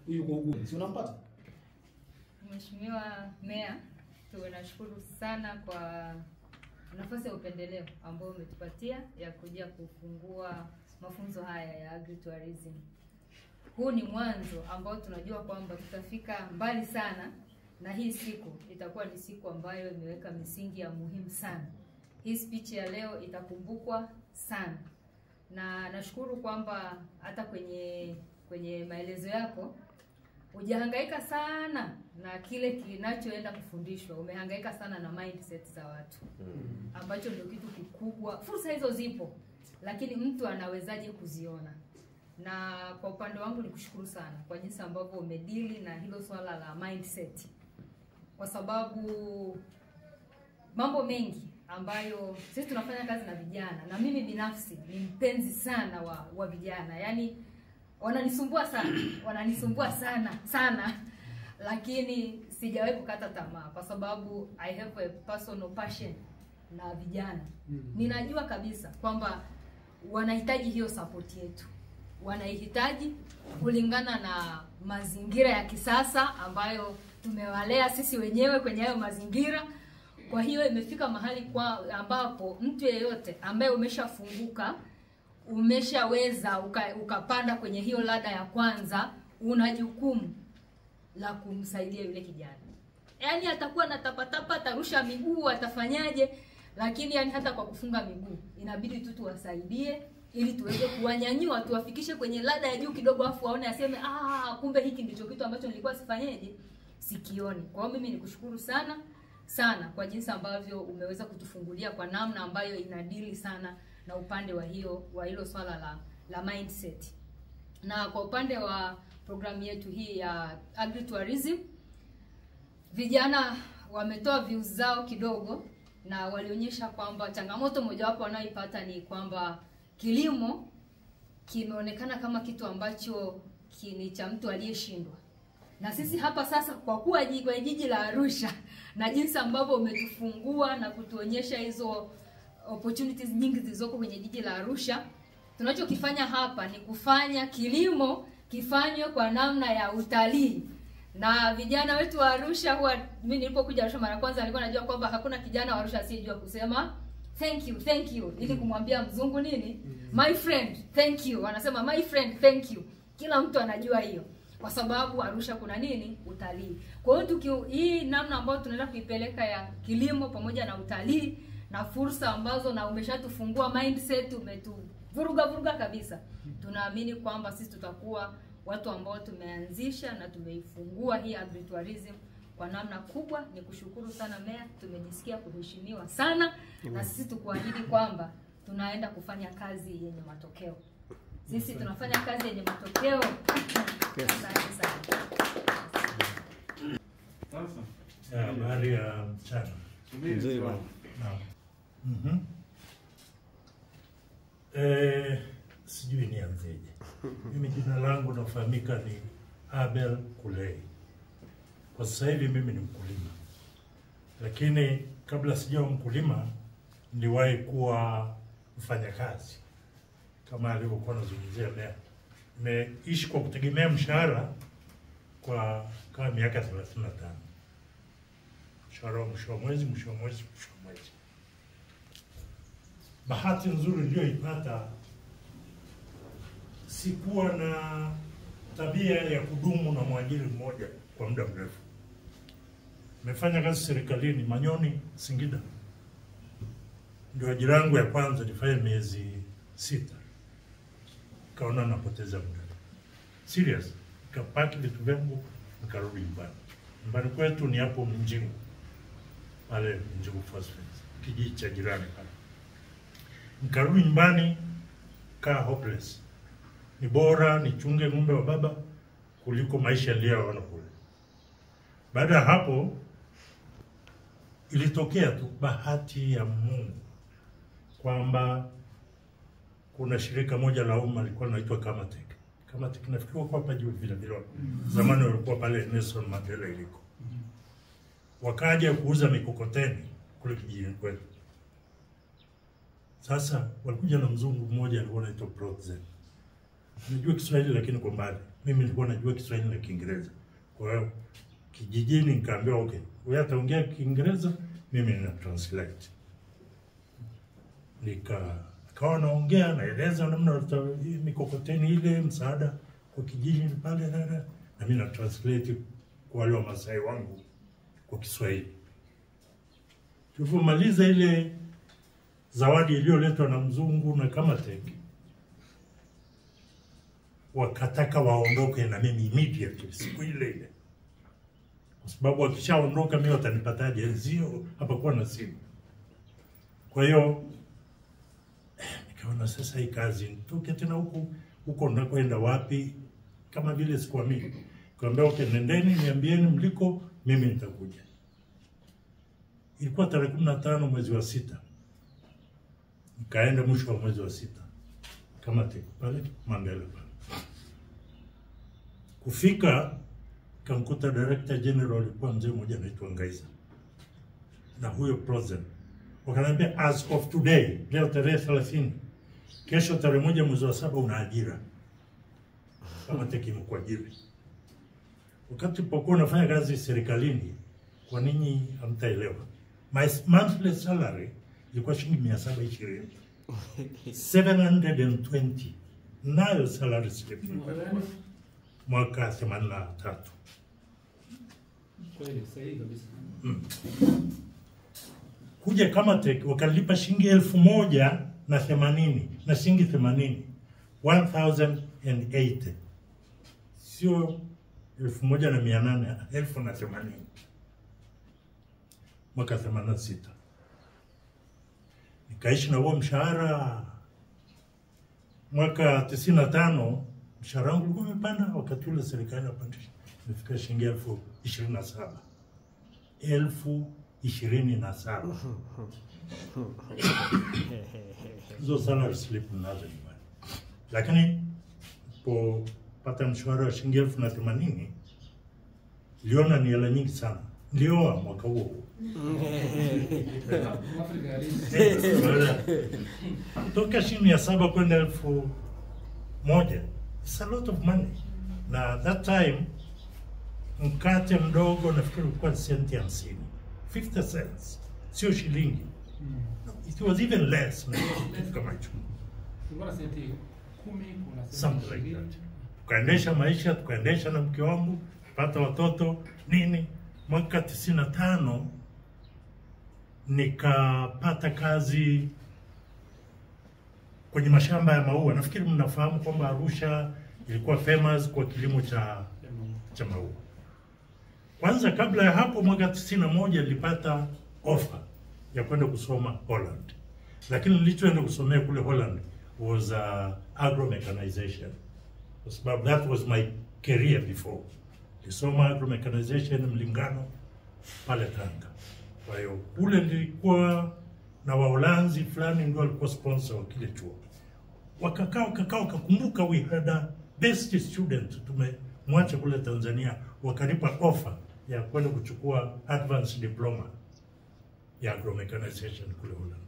huyu kwa huko. Si unampata? Mheshimiwa Meya, tunashukuru sana kwa nafasi ya upendeleo ambayo umetupatia ya kuja kufungua mafunzo haya ya agritourism. Huu ni mwanzo ambao tunajua kwamba tutafika mbali sana, na hii siku itakuwa ni siku ambayo imeweka misingi ya muhimu sana. Hii speech ya leo itakumbukwa sana. Na nashukuru kwamba hata kwenye maelezo yako hujahangaika sana na kile kinachoenda kufundishwa. Umehangaika sana na mindset za watu, ambacho ndio kitu kikubwa. Fursa hizo zipo, lakini mtu anawezaje kuziona? Na kwa upande wangu nikushukuru sana kwa jinsi ambavyo umedili na hilo swala la mindset, kwa sababu mambo mengi ambayo sisi tunafanya kazi na vijana, na mimi binafsi ni mpenzi sana wa vijana. Yaani wananisumbua sana, lakini sijawahi kukata tamaa, kwa sababu I have a personal passion na vijana. Ninajua kabisa kwamba wanahitaji hiyo support yetu. Wanahitaji kulingana na mazingira ya kisasa ambayo tumewalea sisi wenyewe kwenye hayo mazingira. Kwa hiyo imefika mahali ambapo mtu yeyote ambaye umeshafunguka, umeshaweza ukapanda kwenye hiyo ladder ya kwanza, una jukumu la kumsaidia yule kijana. Yaani atakuwa na tapatapa, atarusha miguu, atafanyaje, lakini yani hata kwa kufunga miguu inabidi tu tuwasaidie ili tuweze kuwanyanyua, tuwafikishe kwenye ladder ya juu kidogo, afu aone, aseme kumbe hiki ndicho kitu ambacho nilikuwa sikioni. Kwa hiyo mimi nikushukuru sana kwa jinsi ambavyo umeweza kutufungulia kwa namna ambayo inadili sana na upande wa hilo swala la mindset. Na kwa upande wa programu yetu hii ya agritourism, vijana wametoa views zao kidogo, na walionyesha kwamba changamoto mojawapo wanayoipata ni kwamba kilimo kimeonekana kama kitu ambacho ni cha mtu aliyeshindwa. Na sisi hapa sasa, kwa kuwa kwenye jiji la Arusha na jinsi ambavyo umetufungua na kutuonyesha hizo opportunities nyingi zilizoko kwenye jiji la Arusha, tunachokifanya hapa ni kufanya kilimo kifanywe kwa namna ya utalii. Na vijana wetu wa Arusha, mimi nilipokuja Arusha mara kwanza nilikuwa najua kwamba hakuna kijana wa Arusha asiyejua kusema thank you ili kumwambia mzungu nini, my friend thank you. Wanasema my friend thank you. Kila mtu anajua hiyo, kwa sababu Arusha kuna nini, utalii. Kwa hiyo hii namna ambayo tunaenda kuipeleka ya kilimo pamoja na utalii na fursa ambazo, na umeshatufungua mindset, umetuvuruga kabisa. Tunaamini kwamba sisi tutakuwa watu ambao tumeanzisha na tumeifungua hii agritourism kwa namna kubwa. Nikushukuru sana Meya, tumejisikia kuheshimiwa sana, na sisi tukuahidi kwamba tunaenda kufanya kazi yenye matokeo. Sisi tunafanya kazi yenye matokeo. Asante sana. Habari ya mchana. Nzuri. Sijui nianzeje. Mimi jina langu nafahamika ni Abel Kulei. Kwa sasa hivi mimi ni mkulima. Lakini kabla sijawa mkulima niliwahi kuwa mfanyakazi. Kama alivyokuwa anazungumzia leo. Nimeishi kwa kutegemea mshahara kwa kama miaka 35. Mshahara mwisho wa mwezi. Bahati nzuri niliyoipata, sikuwa na tabia ya kudumu na mwajiri mmoja kwa muda mrefu. Nimefanya kazi serikalini Manyoni, Singida. Ndio ajira yangu ya kwanza, nilifanya miezi 6. Kaona napoteza muda. Serious. Nikapaki vitu vyangu nikarudi nyumbani. Nyumbani kwetu ni hapo Mjingu. Pale Mjingu Phosphate, kijiji cha jirani pale. Nikarudi nyumbani kaa hopeless. Ni bora nichunge ng'ombe wa baba kuliko maisha niliyoona kule. Baada ya hapo ilitokea tu bahati ya Mungu kwamba kuna shirika moja la umma lilikuwa linaitwa Kamatek. Kamatek nafikiri kwa hapa juu vile. Zamani walikuwa pale Nelson Mandela iliko. Wakaja kuuza mikokoteni kule kijijini kwetu. Sasa walikuja na mzungu mmoja alikuwa anaitwa Protzen. najua Kiswahili lakini kwa mbali. Mimi nilikuwa najua Kiswahili na Kiingereza. Kwa hiyo kijijini nikaambiwa okay, wewe utaongea Kiingereza, mimi nina translate. Nikawa naongea, naeleza namna mikokoteni ile msaada kwa kijiji pale na mimi na translate kwa wale wa Masai wangu kwa Kiswahili. Tulipomaliza ile zawadi iliyoletwa na mzungu na Kamatek, wakataka waondoke na mimi immediately siku ile ile, kwa sababu wakishaondoka mimi watanipataje? Sio hapakuwa na simu. Kwa hiyo nikaona sasa hii kazi nitoke tena huko nakwenda wapi, kama vile sikuamini. Kaambia okay, nendeni niambieni mliko, mimi nitakuja. Ilikuwa tarehe 15 mwezi wa 6. Nikaenda mwisho wa mwezi wa 6. Kamatek pale Mandela pale. Kufika kamkuta Director General alikuwa mzee mmoja anaitwa Ngaiza. Na huyo president. Wakaniambia as of today, leo tarehe 30, kesho tarehe 1 mwezi wa 7 una ajira. Kamatek imekuajiri. Wakati pokuwa nafanya kazi serikalini, kwa nini hamtaelewa? My monthly salary ilikuwa shilingi 720. 720. Nayo salary slip. Mwaka 83. Kweli sahihi kabisa. Kuja Kamatek wakalipa shilingi 1080 na shilingi 80. 1080. Sio 1800, 1080. Mwaka 86. Nikaishi na huo mshahara. Mwaka 95 mshahara wangu ulikuwa umepanda, wakati ule serikali yapandisha. Nifika shilingi 27. 27. Hizo salary slip nazo nyumbani. Lakini po pata mshahara wa shilingi 1080, niliona ni hela nyingi sana. Nilioa mwaka huo. Kutoka shilingi 700 kwenda 1000. It's a lot of money. Na that time mkate mdogo nafikiri ulikuwa senti 50. 50 cents. Sio shilingi. It was even less kama hicho. Tulikuwa na senti 10 kuna Something like that. Tukaendesha maisha, tukaendesha na mke wangu, pata watoto, nini. Mwaka 95 nikapata kazi kwenye mashamba ya maua. Nafikiri mnafahamu kwamba Arusha ilikuwa famous kwa kilimo cha maua. Kwanza kabla ya hapo mwaka 91 nilipata offer ya kwenda kusoma Holland. Lakini nilichoenda kusomea kule Holland was agro-mechanization. Kwa sababu that was my career before. Nilisoma agro-mechanization Mlingano pale Tanga. Kwa hiyo kule nilikuwa na Waholanzi fulani ndio walikuwa sponsor wa kile chuo. Wakakumbuka we had a best student tumemwacha kule Tanzania, wakanipa offer ya kwenda kuchukua advanced diploma ya agro-mechanization kule Holland.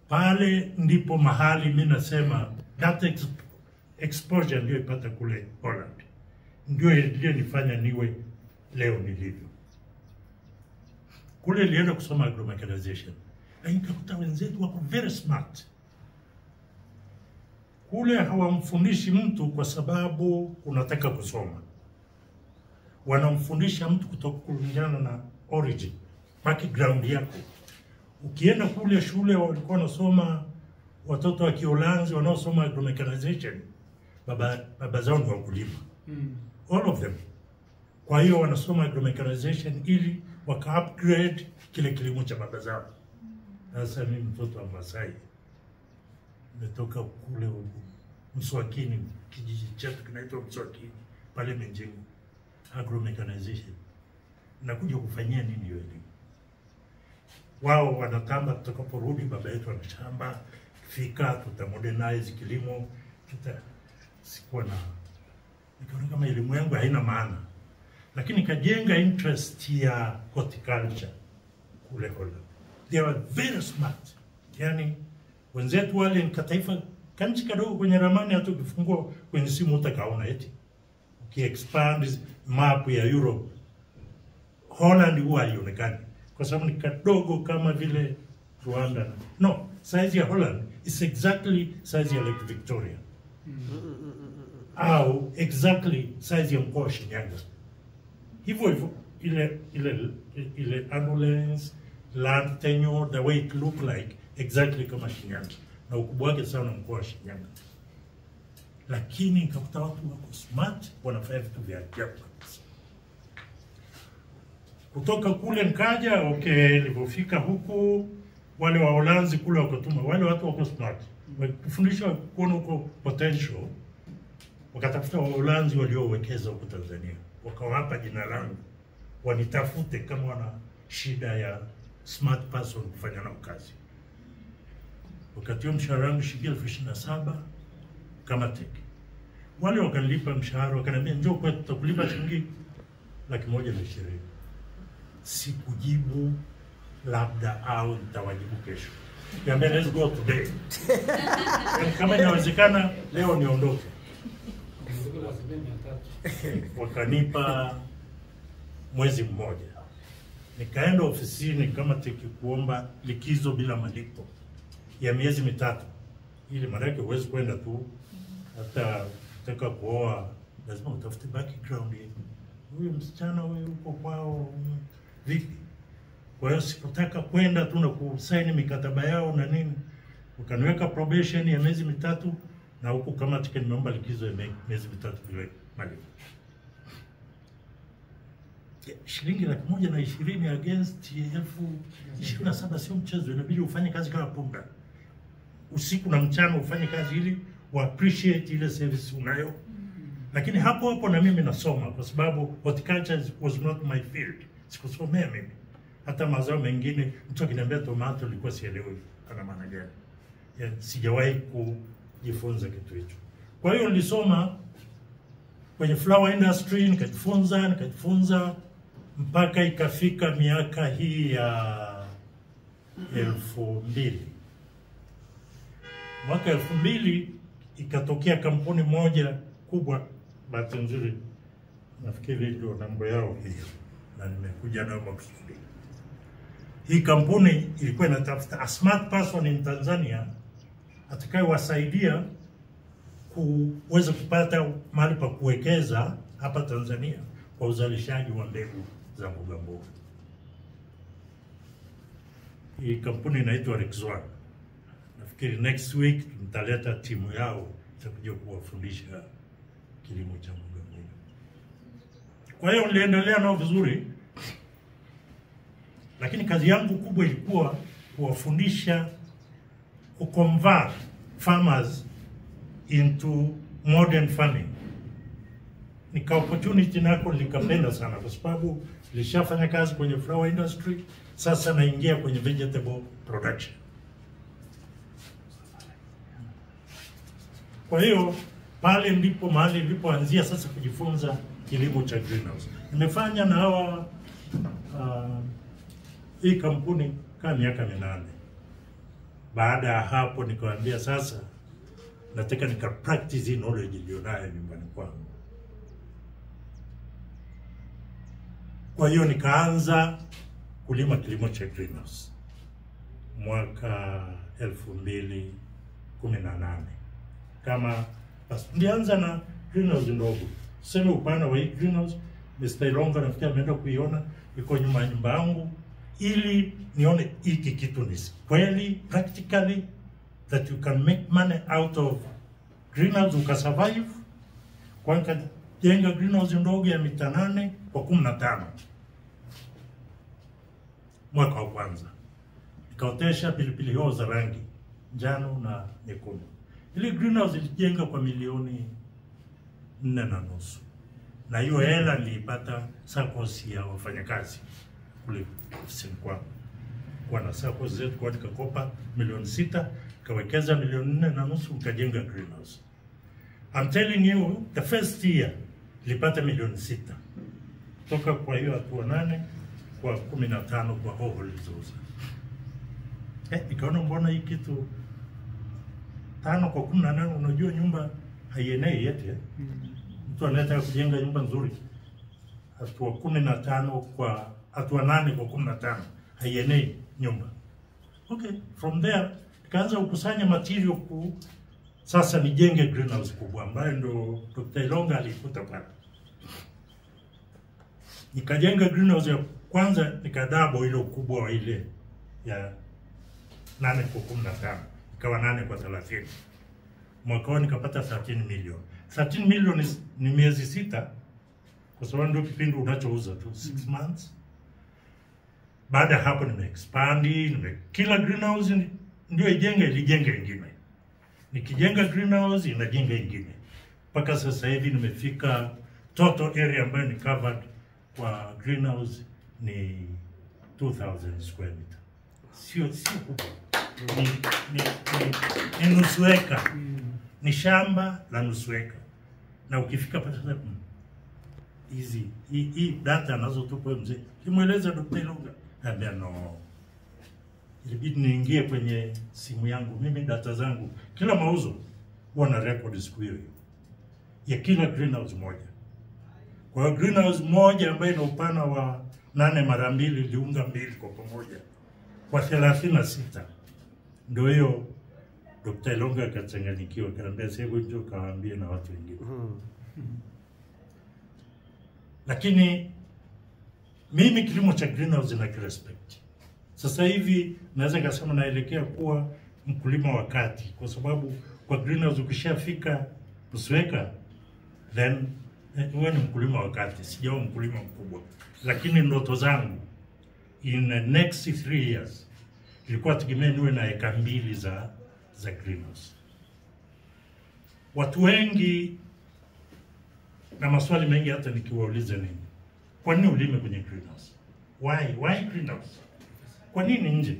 Pale ndipo mahali mimi nasema that exposure ndio ipata kule Holland. Ndio nifanya niwe leo nilivyo. Kule nilienda kusoma agro-mechanization. Na nikakuta wenzetu wako very smart. Kule hawamfundishi mtu kwa sababu unataka kusoma. Wanamfundisha mtu kutoka kulingana na origin, background yako. Ukienda kule shule walikuwa wanasoma watoto wa Kiholanzi wanaosoma agro-mechanization, baba zao ni wakulima. All of them. Kwa hiyo wanasoma agro-mechanization ili waka-upgrade kile kilimo cha baba zao. Sasa mimi mtoto wa Masai, nimetoka kule Mswakini, kijiji chetu kinaitwa Mswakini, pale Menjengo, agro-mechanization. Nakuja kufanyia nini hiyo elimu? Wao wanatamba tutakaporudi baba yetu ana shamba, fika tutamodernize kilimo, sikuwa na nikaona kama elimu yangu haina maana. Lakini kajenga interest ya horticulture kule Holland. They were very smart. Yani wenzetu wale ni kataifa Kanchi kadogo kwenye ramani hata ukifungua kwenye simu utakaona eti. Ukiexpand map ya Europe, Holland huwa haionekani kwa sababu ni kadogo kama vile Rwanda. No, size ya Holland is exactly size ya Lake Victoria. Au exactly size ya mkoa wa Shinyanga. Hivyo hivyo ile ambulance, land tenure, the way it look like exactly kama Shinyanga. Na ukubwa wake sana mkoa wa Shinyanga. Lakini nikakuta watu wako smart, wanafanya vitu vya ajabu. Kutoka kule nikaja, okay, nilipofika huku wale wa Uholanzi kule wakatuma, wale watu wako smart. Kufundisha kuona huko potential, wakatafuta wa Uholanzi waliowekeza huko Tanzania. Wakawapa jina langu, wanitafute kama wana shida ya smart person kufanya nao kazi. Wakati huo mshahara wangu shilingi 27,000 kama teki. Wale wakanilipa mshahara, wakaniambia njoo kwetu tutakulipa shilingi 120,000. Sikujibu labda au nitawajibu kesho. Niambia let's go today. Kama inawezekana leo niondoke. Wakanipa mwezi mmoja. Nikaenda ofisini kama teki kuomba likizo bila malipo ya miezi 3. Ili maana yake huwezi kwenda tu hata utaka kuoa lazima utafute background hii. Huyu msichana huyu uko kwao vipi? Kwa hiyo sikutaka kwenda tu na kusaini mikataba yao na nini. Ukaniweka probation ya miezi 3 na huku kama tiki nimeomba likizo ya miezi 3 bila malipo. Shilingi 120,000 against 27,000 sio mchezo. Inabidi ufanye kazi kama punda. Usiku na mchana ufanye kazi ili wa appreciate ile service unayo. Lakini hapo na mimi nasoma kwa sababu horticulture was not my field. Sikusomea mimi. Hata mazao mengine mtu akiniambia tomato ilikuwa sielewi ana maana gani. Sijawahi kujifunza kitu hicho. Kwa hiyo nilisoma kwenye flower industry nikajifunza mpaka ikafika miaka hii ya 2000. Mwaka 2000 ikatokea kampuni moja kubwa, bahati nzuri nafikiri ndio namba yao hiyo na nimekuja nayo makusudi. Hii kampuni ilikuwa inatafuta a smart person in Tanzania atakayewasaidia kuweza kupata mahali pa kuwekeza hapa Tanzania kwa uzalishaji wa mbegu za mboga mboga. Hii kampuni inaitwa Rexone. Nafikiri next week tutaleta timu yao itakuja kuwafundisha kilimo cha mboga mboga. Kwa hiyo niliendelea nao vizuri. Lakini kazi yangu kubwa ilikuwa kuwafundisha kuconvert farmers into modern farming. Nika opportunity nako nikapenda sana kwa sababu nilishafanya kazi kwenye flower industry, sasa naingia kwenye vegetable production. Kwa hiyo pale ndipo mahali nilipoanzia sasa kujifunza kilimo cha greenhouse. Nimefanya na hawa hii kampuni kama miaka 8. Baada ya hapo nikawaambia sasa nataka nika practice knowledge nilionayo nyumbani kwangu. Kwa hiyo nikaanza kulima kilimo cha greenhouse mwaka 2018. Kama basi nilianza na greenhouse ndogo. Sema upana wa hii greenhouse Mr. Ilonga nafikiri ameenda kuiona, iko nyuma ya nyumba yangu, ili nione hiki kitu ni kweli practically that you can make money out of greenhouse ukasurvive. Kwa nikajenga greenhouse ndogo ya mita 8 kwa 15 mwaka wa kwanza. Nikaotesha pilipili hoho za rangi njano na nyekundu. Ile greenhouse ilijenga kwa milioni 4.5. Na hiyo hela nilipata SACCOS ya wafanyakazi kule ofisini kwangu. Kwa na SACCOS zetu kwa nikakopa milioni 6, kawekeza milioni 4.5 nikajenga greenhouse. I'm telling you, the first year nilipata milioni 6. Toka kwa hiyo hatua 8 kwa 15 kwa hoho nilizouza. Nikaona mbona hii kitu 5 kwa 18, unajua nyumba haienei yete. Mtu anataka kujenga nyumba nzuri, hatua 15 kwa hatua 8 kwa 15 haienei nyumba. Okay, from there nikaanza kukusanya material sasa nijenge greenhouse kubwa ambayo ndo Dr. Ilonga alikuta pale. Nikajenga greenhouse ya kwanza, nikadabo ile ukubwa wa ile ya 8 kwa 15, ikawa 8 kwa 30. Mwaka huo nikapata 13 milioni. 13 milioni ni miezi 6, kwa sababu ndio kipindi unachouza tu 6 months. Baada hapo nimeexpandi, kila greenhouse ndio ilijenge ingine. Nikijenga greenhouse inajenga ingine. Mpaka sasa hivi nimefika total area ambayo ni covered kwa greenhouse ni 2000 square meter. Sio kubwa. Ni nusu eka. Ni shamba la nusu eka. Na ukifika pale sasa hii data anazotupa mzee. Kimweleza Dr. Ilonga. Ambia no. Ilibidi niingie kwenye simu yangu. Mimi data zangu kila mauzo huwa na record siku hiyo ya kila greenhouse moja. Kwa hiyo greenhouse moja ambayo ina upana wa 8 mara 2 liunga 2 kwa pamoja kwa 36. Ndio hiyo Dr. Ilonga akachanganyikiwa, akaniambia sasa njoo kawaambie na watu wengine. Lakini mimi kilimo cha greenhouse na kirespect. Sasa hivi naweza kusema naelekea kuwa mkulima wa kati, kwa sababu kwa greenhouse ukishafika nusu eka then wewe ni mkulima wa kati, sijawa mkulima mkubwa. Lakini ndoto zangu in the next 3 years ilikuwa tegemea niwe na eka 2 za greenhouse. Watu wengi na maswali mengi hata nikiwauliza nini, kwa nini ulime kwenye greenhouse? Why greenhouse? Kwa nini nje?